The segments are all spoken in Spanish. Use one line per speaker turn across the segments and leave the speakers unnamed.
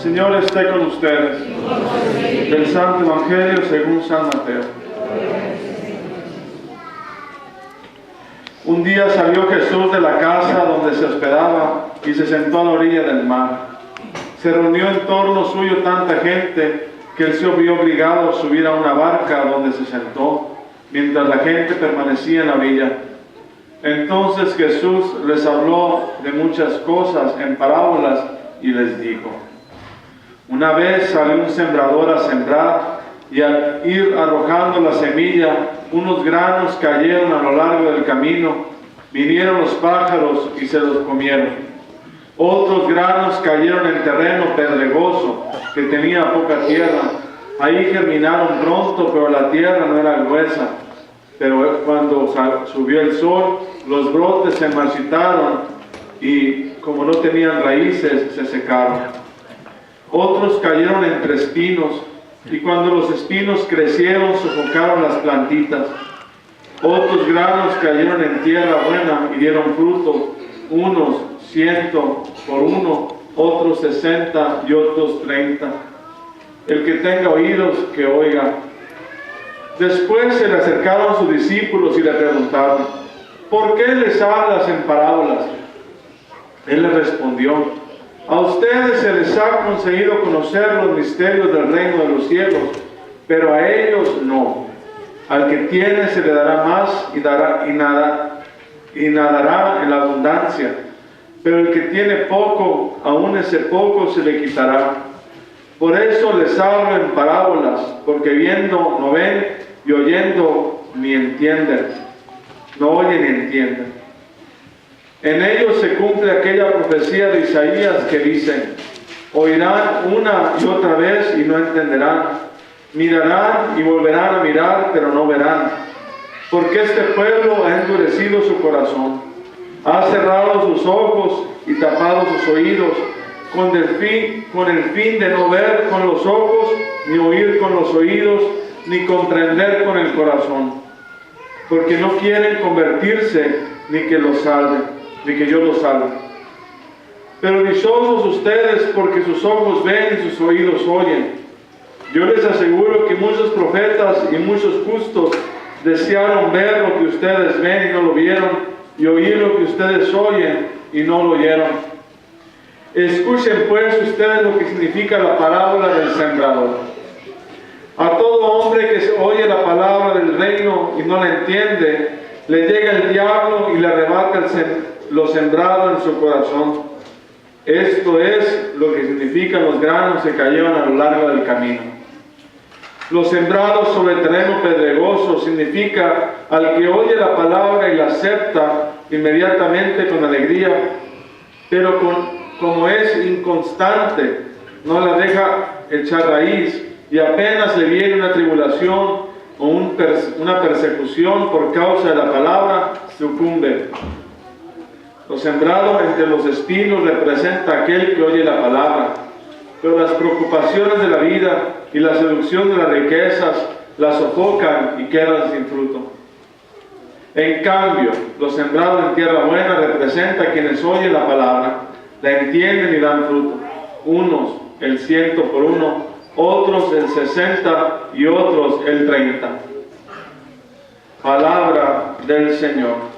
Señor esté con ustedes. Del Santo Evangelio según San Mateo. Un día salió Jesús de la casa donde se hospedaba y se sentó a la orilla del mar. Se reunió en torno suyo tanta gente que él se vio obligado a subir a una barca donde se sentó, mientras la gente permanecía en la orilla. Entonces Jesús les habló de muchas cosas en parábolas y les dijo: una vez salió un sembrador a sembrar, y al ir arrojando la semilla, unos granos cayeron a lo largo del camino. Vinieron los pájaros y se los comieron. Otros granos cayeron en terreno pedregoso, que tenía poca tierra. Ahí germinaron pronto, pero la tierra no era gruesa. Pero cuando subió el sol, los brotes se marchitaron y, como no tenían raíces, se secaron. Otros cayeron entre espinos, y cuando los espinos crecieron, sofocaron las plantitas. Otros granos cayeron en tierra buena y dieron fruto, unos 100 por uno, otros 60 y otros 30. El que tenga oídos, que oiga. Después se le acercaron sus discípulos y le preguntaron: ¿por qué les hablas en parábolas? Él les respondió: a ustedes se les ha concedido conocer los misterios del reino de los cielos, pero a ellos no. Al que tiene se le dará más y nadará en la abundancia. Pero el que tiene poco, aún ese poco se le quitará. Por eso les hablo en parábolas, porque viendo no ven, y oyendo ni entienden. No oyen ni entienden. En ellos se cumple aquella profecía de Isaías que dice: oirán una y otra vez y no entenderán, mirarán y volverán a mirar, pero no verán, porque este pueblo ha endurecido su corazón, ha cerrado sus ojos y tapado sus oídos, con el fin de no ver con los ojos, ni oír con los oídos, ni comprender con el corazón, porque no quieren convertirse, ni que yo los salve. Pero dichosos ustedes, porque sus ojos ven y sus oídos oyen. Yo les aseguro que muchos profetas y muchos justos desearon ver lo que ustedes ven y no lo vieron, y oír lo que ustedes oyen y no lo oyeron. Escuchen pues ustedes lo que significa la parábola del sembrador. A todo hombre que oye la palabra del reino y no la entiende, le llega el diablo y le arrebata lo sembrado en su corazón. Esto es lo que significan los granos que cayeron a lo largo del camino. Los sembrados sobre terreno pedregoso significa al que oye la palabra y la acepta inmediatamente con alegría, pero como es inconstante, no la deja echar raíz, y apenas le viene una tribulación o una persecución por causa de la palabra, sucumbe. Lo sembrado entre los espinos representa a aquel que oye la palabra, pero las preocupaciones de la vida y la seducción de las riquezas la sofocan y quedan sin fruto. En cambio, lo sembrado en tierra buena representa a quienes oyen la palabra, la entienden y dan fruto. Unos el 100 por uno, otros el 60 y otros el 30. Palabra del Señor.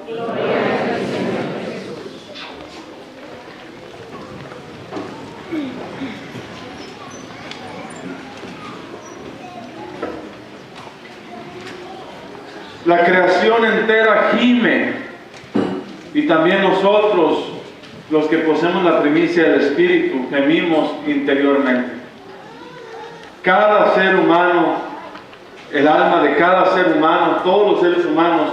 La creación entera gime, y también nosotros, los que poseemos la primicia del Espíritu, gemimos interiormente. Cada ser humano, el alma de cada ser humano, todos los seres humanos,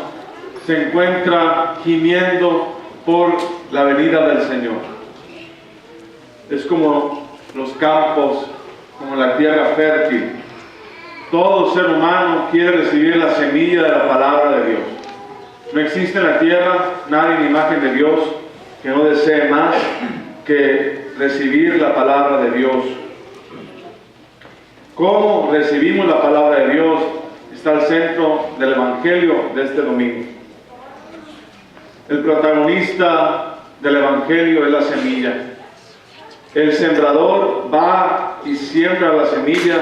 se encuentra gimiendo por la venida del Señor. Es como los campos, como la tierra fértil. Todo ser humano quiere recibir la semilla de la palabra de Dios. No existe en la tierra nadie en imagen de Dios que no desee más que recibir la palabra de Dios. ¿Cómo recibimos la palabra de Dios? Está al centro del Evangelio de este domingo. El protagonista del Evangelio es la semilla. El sembrador va y siembra la semilla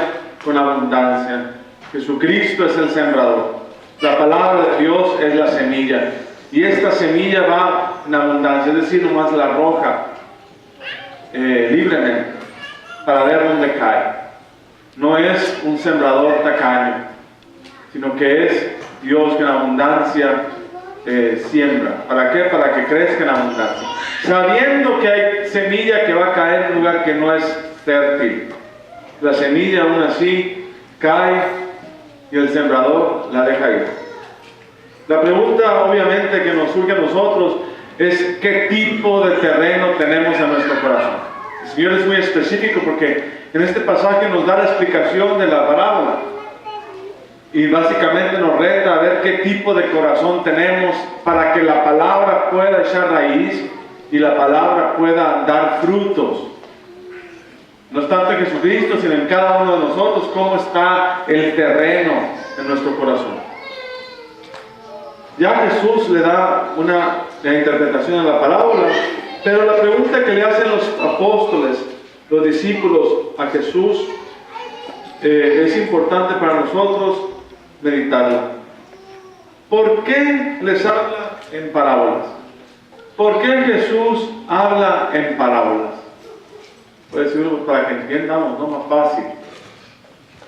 con abundancia. Jesucristo es el sembrador. La palabra de Dios es la semilla. Y esta semilla va en abundancia, es decir, nomás la arroja libremente para ver dónde cae. No es un sembrador tacaño, sino que es Dios que en abundancia siembra. ¿Para qué? Para que crezca en abundancia. Sabiendo que hay semilla que va a caer en un lugar que no es fértil. La semilla aún así cae y el sembrador la deja ir. La pregunta obviamente que nos surge a nosotros es ¿qué tipo de terreno tenemos en nuestro corazón? El Señor es muy específico porque en este pasaje nos da la explicación de la parábola y básicamente nos reta a ver qué tipo de corazón tenemos para que la palabra pueda echar raíz y la palabra pueda dar frutos. No es tanto en Jesucristo, sino en cada uno de nosotros, cómo está el terreno en nuestro corazón. Ya Jesús le da una interpretación a la parábola, pero la pregunta que le hacen los apóstoles, los discípulos a Jesús, es importante para nosotros meditarla. ¿Por qué les habla en parábolas? ¿Por qué Jesús habla en parábolas? Puede decir uno, para que entiendamos, no más fácil.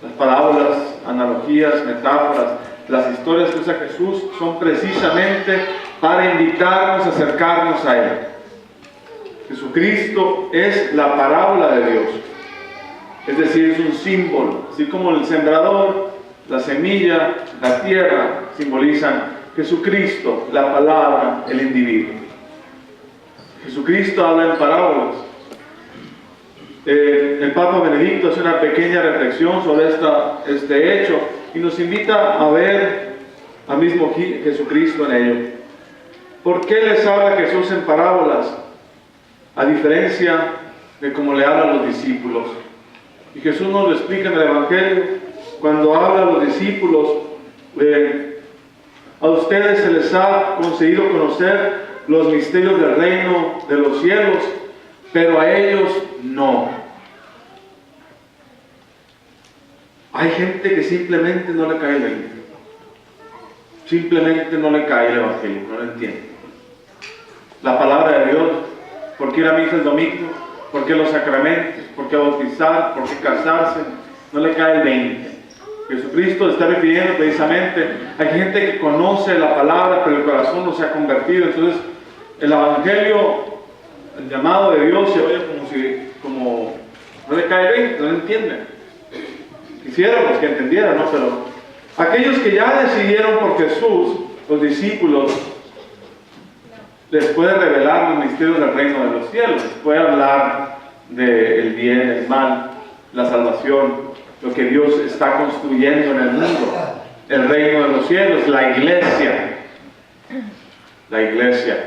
Las parábolas, analogías, metáforas, las historias que usa Jesús son precisamente para invitarnos a acercarnos a Él. Jesucristo es la parábola de Dios. Es decir, es un símbolo. Así como el sembrador, la semilla, la tierra simbolizan Jesucristo, la palabra, el individuo. Jesucristo habla en parábolas. El Papa Benedicto hace una pequeña reflexión sobre este hecho y nos invita a ver al mismo Jesucristo en ello. ¿Por qué les habla Jesús en parábolas? A diferencia de cómo le habla a los discípulos. Y Jesús nos lo explica en el Evangelio, cuando habla a los discípulos, a ustedes se les ha concedido conocer los misterios del reino de los cielos, pero a ellos no. Hay gente que simplemente no le cae el reino. Simplemente no le cae el Evangelio, no lo entiende. La palabra de Dios, ¿por qué ir a misa el domingo? ¿Por qué los sacramentos? ¿Por qué bautizar? ¿Por qué casarse? No le cae el 20. Jesucristo está refiriendo precisamente, hay gente que conoce la palabra, pero el corazón no se ha convertido. Entonces, el Evangelio, el llamado de Dios, se oye como no le cae el 20, no lo entienden. Quisiéramos que entendieran, ¿no? Pero aquellos que ya decidieron por Jesús, los discípulos, les puede revelar los misterios del reino de los cielos, les puede hablar del bien, el mal, la salvación, lo que Dios está construyendo en el mundo, el reino de los cielos, la iglesia. La iglesia.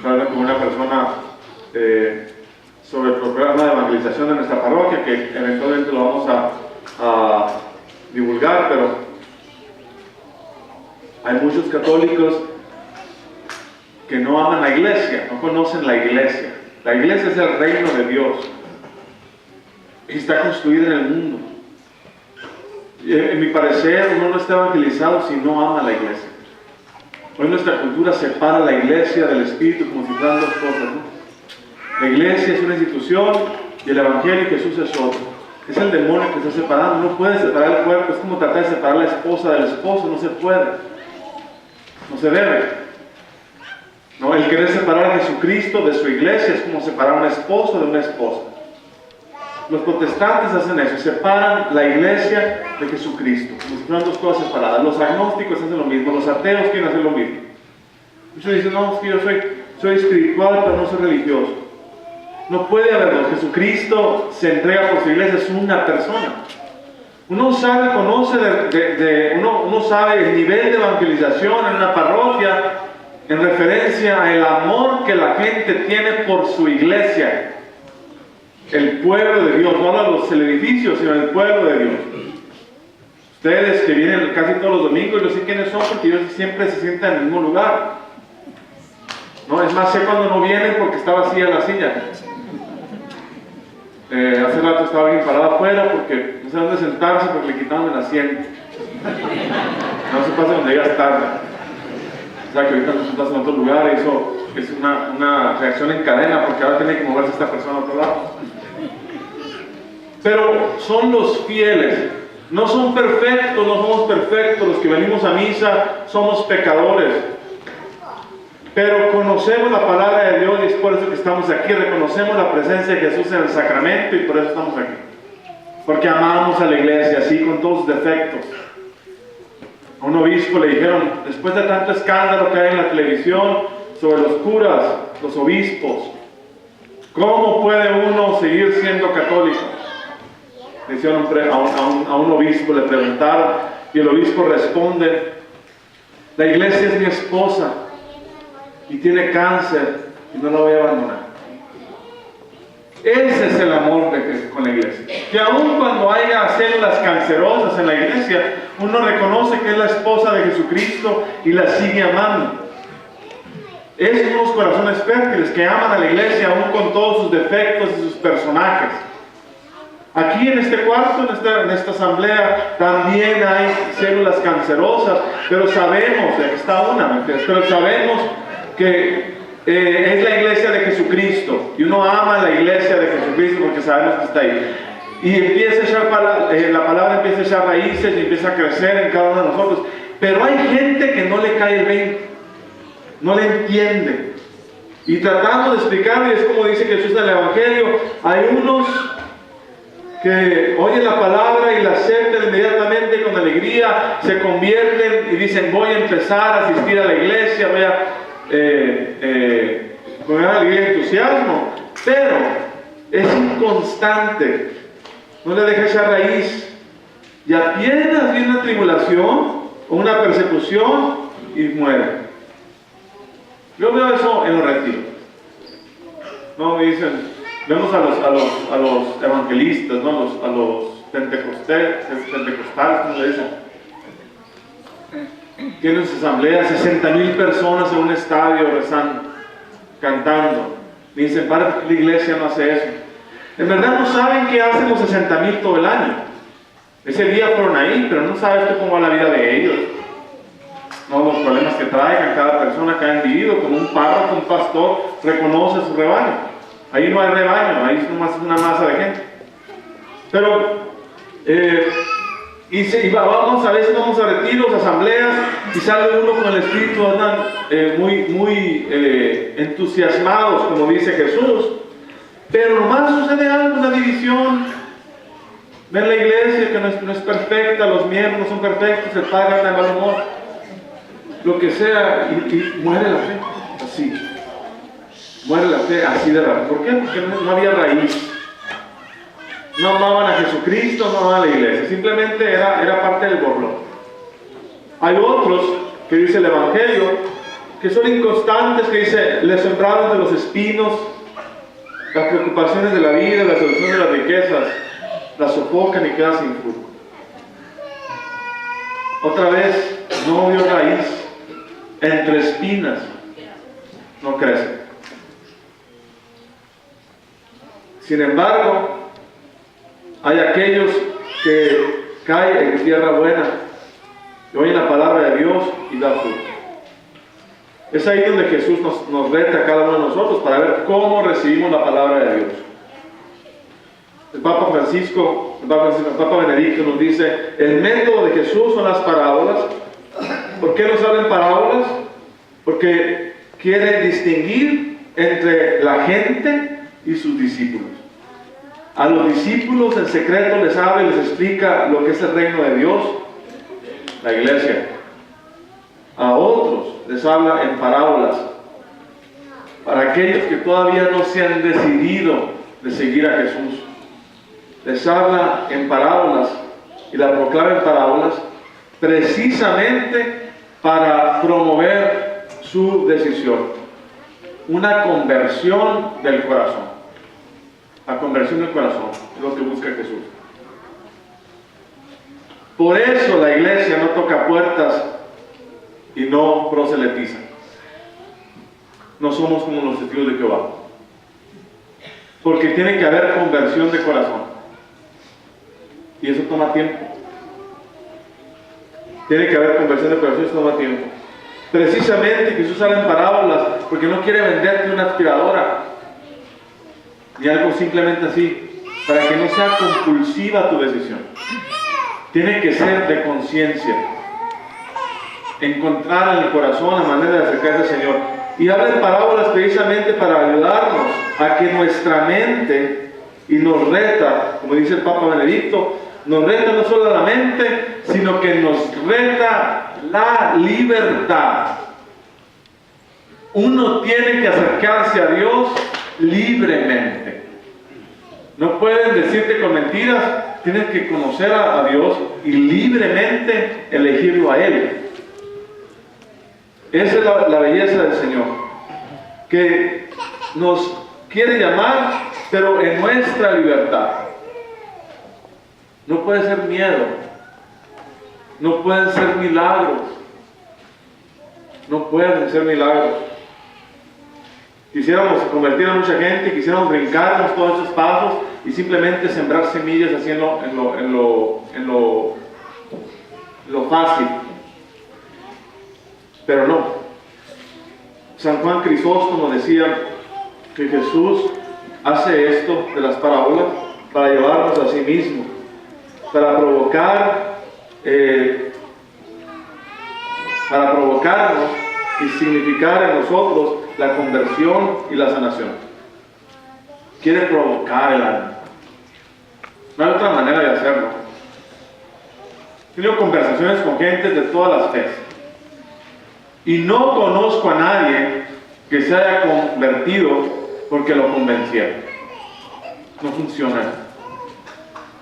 Hablo con una persona sobre el programa de evangelización de nuestra parroquia, que eventualmente lo vamos a divulgar, pero hay muchos católicos que no aman la iglesia, no conocen la iglesia. La iglesia es el reino de Dios y está construida en el mundo. En mi parecer, uno no está evangelizado si no ama la iglesia. Hoy nuestra cultura separa la iglesia del espíritu como si fueran dos cosas, ¿no? La iglesia es una institución y el evangelio y Jesús es otro. Es el demonio que está separando. No puede separar el cuerpo. Es como tratar de separar la esposa del esposo. No se puede. No se debe. No, el querer separar a Jesucristo de su iglesia es como separar a un esposo de una esposa. Los protestantes hacen eso, separan la iglesia de Jesucristo, como si fueran dos cosas separadas. Los agnósticos hacen lo mismo, los ateos quieren hacer lo mismo. Muchos dicen, no, es que yo soy espiritual, pero no soy religioso. No puede haberlo. Jesucristo se entrega por su iglesia, es una persona. Uno sabe, uno sabe el nivel de evangelización en una parroquia en referencia al amor que la gente tiene por su iglesia. El pueblo de Dios, no habla de los edificios, sino el pueblo de Dios. Ustedes que vienen casi todos los domingos, yo sé quiénes son porque ellos siempre se sientan en el mismo lugar. No, es más, sé cuando no vienen porque está vacía la silla. Hace rato estaba alguien parado afuera porque no sé dónde sentarse porque le quitaron el asiento. No se pasa donde llegas tarde. O sea que ahorita nos sentas en otro lugar y eso es una reacción en cadena porque ahora tiene que moverse esta persona a otro lado. Pero son los fieles. No son perfectos, no somos perfectos. Los que venimos a misa somos pecadores. Pero conocemos la palabra de Dios y es por eso que estamos aquí. Reconocemos la presencia de Jesús en el sacramento y por eso estamos aquí. Porque amamos a la iglesia, así con todos sus defectos. A un obispo le dijeron, después de tanto escándalo que hay en la televisión sobre los curas, los obispos, ¿cómo puede uno seguir siendo católico? Le hicieron a un obispo, le preguntaron, y el obispo responde, la iglesia es mi esposa y tiene cáncer y no la voy a abandonar. Ese es el amor con la iglesia. Que aun cuando haya células cancerosas en la iglesia, uno reconoce que es la esposa de Jesucristo y la sigue amando. Es unos corazones fértiles que aman a la iglesia aun con todos sus defectos y sus personajes. Aquí en este cuarto, en esta asamblea, también hay células cancerosas, pero sabemos, aquí está una, pero sabemos que es la iglesia de Jesucristo, y uno ama la iglesia de Jesucristo porque sabemos que está ahí. Y empieza a echar la palabra empieza a echar raíces y empieza a crecer en cada uno de nosotros. Pero hay gente que no le cae el 20, no le entiende. Y tratamos de explicar, y es como dice Jesús en el Evangelio, hay unos que oyen la palabra y la aceptan inmediatamente con alegría, se convierten y dicen, voy a empezar a asistir a la iglesia, voy a con alegría y entusiasmo, pero es inconstante, no le deja esa raíz, y apenas viene una tribulación o una persecución y muere. Yo veo eso en los retiros. No, me dicen, vemos a los evangelistas, ¿no? a los pentecostales, ¿cómo le dicen? Tienen sus asambleas, 60,000 personas en un estadio rezando, cantando. Dicen, para que la iglesia no hace eso. En verdad no saben qué hacen los 60,000 todo el año. Ese día fueron ahí, pero no sabes cómo va la vida de ellos. No, los problemas que traigan cada persona, cada individuo, como un párroco, un pastor, reconoce su rebaño. Ahí no hay rebaño, ahí es nomás una masa de gente. Pero, vamos a veces vamos a retiros, asambleas, y sale uno con el espíritu, andan muy entusiasmados, como dice Jesús. Pero nomás sucede algo, una división. Ven la iglesia que no es perfecta, los miembros no son perfectos, se pagan de mal humor, lo que sea, y muere la fe, así. Muere la fe así de rápido. ¿Por qué? Porque no había raíz. No amaban a Jesucristo, no amaban a la iglesia. Simplemente era parte del borlón. Hay otros, que dice el Evangelio, que son inconstantes, que dice, les sembraron de los espinos, las preocupaciones de la vida, la seducción de las riquezas, las sofocan y quedan sin fruto. Otra vez, no dio raíz. Entre espinas, no crece. Sin embargo, hay aquellos que caen en tierra buena, que oyen la palabra de Dios y da fruto. Es ahí donde Jesús nos reta a cada uno de nosotros para ver cómo recibimos la palabra de Dios. El Papa Benedicto nos dice, el método de Jesús son las parábolas. ¿Por qué nos habla en parábolas? Porque quiere distinguir entre la gente y sus discípulos. A los discípulos en secreto les habla y les explica lo que es el reino de Dios, la iglesia. A otros les habla en parábolas. Para aquellos que todavía no se han decidido de seguir a Jesús, les habla en parábolas y la proclama en parábolas precisamente para promover su decisión. Una conversión del corazón. La conversión del corazón es lo que busca Jesús. Por eso la iglesia no toca puertas y no proseletiza. No somos como los testigos de Jehová. porque tiene que haber conversión de corazón. Y eso toma tiempo. Tiene que haber conversión de corazón, eso toma tiempo. Precisamente Jesús habla en parábolas porque no quiere venderte una aspiradora ni algo simplemente así, para que no sea compulsiva tu decisión. Tiene que ser de conciencia, encontrar en el corazón la manera de acercarse al Señor. Y habla en parábolas precisamente para ayudarnos a que nuestra mente, y nos reta, como dice el Papa Benedicto, nos reta no solo la mente, sino que nos reta la libertad. Uno tiene que acercarse a Dios libremente. No pueden decirte con mentiras, tienes que conocer a Dios y libremente elegirlo a Él. Esa es la belleza del Señor, que nos quiere llamar, pero en nuestra libertad. No puede ser miedo, no pueden ser milagros, no pueden ser milagros. Quisiéramos convertir a mucha gente, quisiéramos brincarnos todos esos pasos y simplemente sembrar semillas así en lo fácil. Pero no. San Juan Crisóstomo decía que Jesús hace esto de las parábolas para llevarnos a sí mismo, para provocarnos y significar en nosotros la conversión y la sanación. Quiere provocar el alma. No hay otra manera de hacerlo. He tenido conversaciones con gente de todas las fes y no conozco a nadie que se haya convertido porque lo convencieron. No funciona.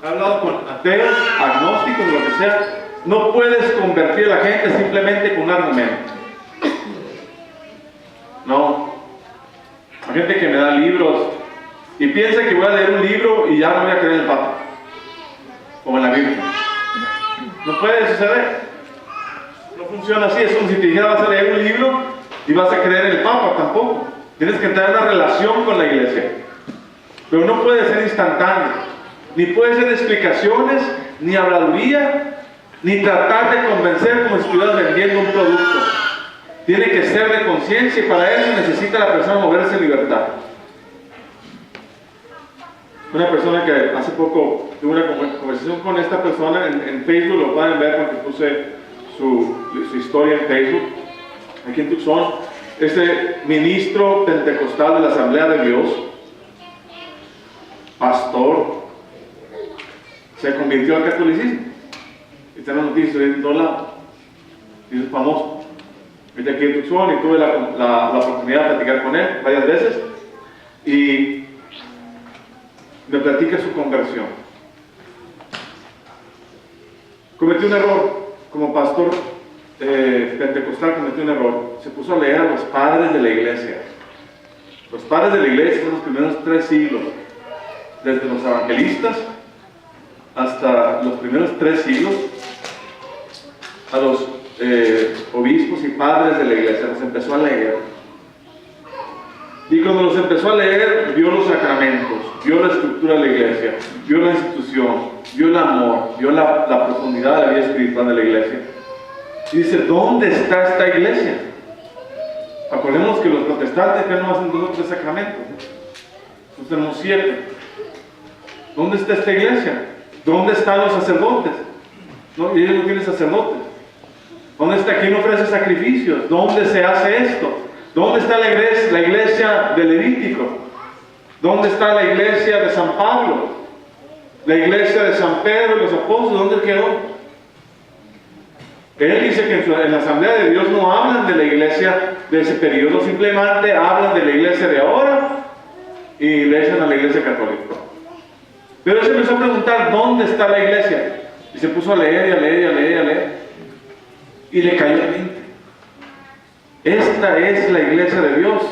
He hablado con ateos, agnósticos, lo que sea. No puedes convertir a la gente simplemente con un argumento. No. Hay gente que me da libros y piensa que voy a leer un libro y ya no voy a creer en el Papa o en la Biblia. No puede suceder. No funciona así. Es como si te dijera vas a leer un libro y vas a creer en el Papa. Tampoco. Tienes que entrar en una relación con la iglesia. Pero no puede ser instantáneo. Ni puede ser explicaciones, ni habladuría, ni tratar de convencer como si estuvieras vendiendo un producto. Tiene que ser de conciencia y para eso necesita la persona moverse en libertad. Una persona que hace poco tuve una conversación con esta persona en Facebook, lo pueden ver porque puse su historia en Facebook, aquí en Tucson. Este ministro pentecostal de la Asamblea de Dios, pastor, se convirtió al catolicismo. Está en las noticias en todos lados. Y es famoso. Estoy aquí en Tucson y tuve la oportunidad de platicar con él varias veces. Y me platica su conversión. Cometí un error. Como pastor pentecostal cometí un error. Se puso a leer a los padres de la iglesia. Los padres de la iglesia son los primeros 3 siglos. Desde los evangelistas hasta los primeros 3 siglos, a los obispos y padres de la iglesia, los empezó a leer. Y cuando los empezó a leer, vio los sacramentos, vio la estructura de la iglesia, vio la institución, vio el amor, vio la profundidad de la vida espiritual de la iglesia. Y dice, ¿dónde está esta iglesia? Acordemos que los protestantes ya no hacen 2 o 3 sacramentos. Nosotros tenemos 7. ¿Dónde está esta iglesia? ¿Dónde están los sacerdotes? No, y ellos no tienen sacerdotes. ¿Dónde está quien ofrece sacrificios? ¿Dónde se hace esto? ¿Dónde está la iglesia de Levítico? ¿Dónde está la iglesia de San Pablo? La iglesia de San Pedro y los apóstoles, ¿dónde quedó? Él dice que en la Asamblea de Dios no hablan de la iglesia de ese periodo, simplemente hablan de la iglesia de ahora y le echan a la iglesia católica. Pero él se empezó a preguntar, ¿dónde está la iglesia? Y se puso a leer y a leer y a leer y a leer. Y le cayó el 20. Esta es la iglesia de Dios.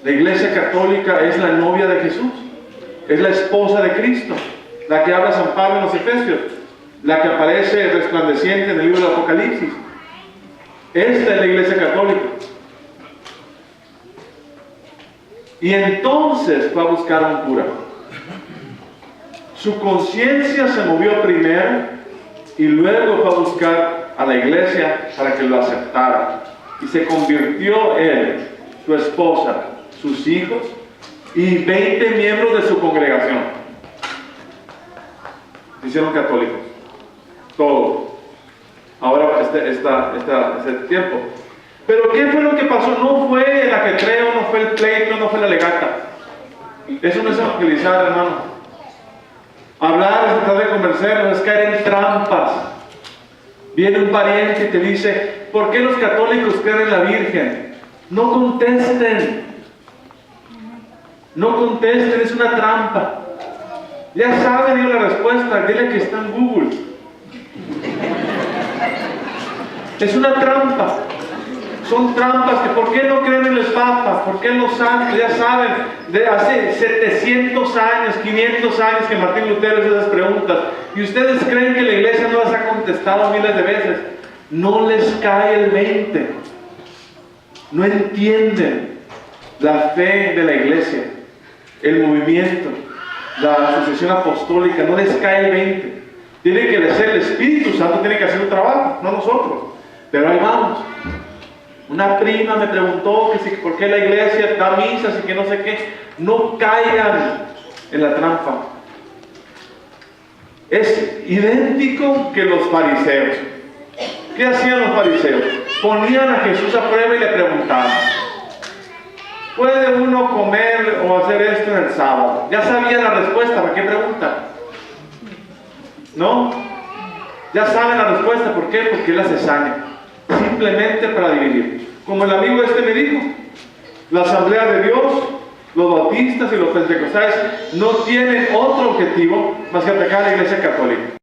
La iglesia católica es la novia de Jesús. Es la esposa de Cristo. La que habla San Pablo en los Efesios. La que aparece resplandeciente en el libro del Apocalipsis. Esta es la iglesia católica. Y entonces fue a buscar a un cura. Su conciencia se movió primero y luego fue a buscar a la iglesia para que lo aceptara. Y se convirtió él, su esposa, sus hijos y 20 miembros de su congregación. Se hicieron católicos. Todos. Ahora este tiempo. Pero ¿qué fue lo que pasó? No fue el ajetreo, no fue el pleito, no fue la legata. Eso no es evangelizar, hermano. Hablar es tratar de convencernos, es caer en trampas. Viene un pariente y te dice, ¿por qué los católicos creen en la Virgen? No contesten. No contesten, es una trampa. Ya saben, digo la respuesta, dile que está en Google. Es una trampa. Son trampas que ¿por qué no creen en los papas? ¿Por qué en los santos? Ya saben, de hace 700 años, 500 años que Martín Lutero hizo esas preguntas. Y ustedes creen que la iglesia no las ha contestado miles de veces. No les cae el 20. No entienden la fe de la iglesia, el movimiento, la asociación apostólica. No les cae el 20. Tiene que ser el Espíritu Santo, tiene que hacer un trabajo, no nosotros. Pero ahí vamos. Una prima me preguntó que si, por qué la iglesia da misas y que no sé qué. No caigan en la trampa. Es idéntico que los fariseos. ¿Qué hacían los fariseos? Ponían a Jesús a prueba y le preguntaban, ¿puede uno comer o hacer esto en el sábado? Ya sabía la respuesta, ¿para qué preguntan? ¿No? Ya saben la respuesta, ¿por qué? Porque es la cesárea. Simplemente para dividir. Como el amigo este me dijo, la Asamblea de Dios, los bautistas y los pentecostales no tienen otro objetivo más que atacar a la Iglesia Católica.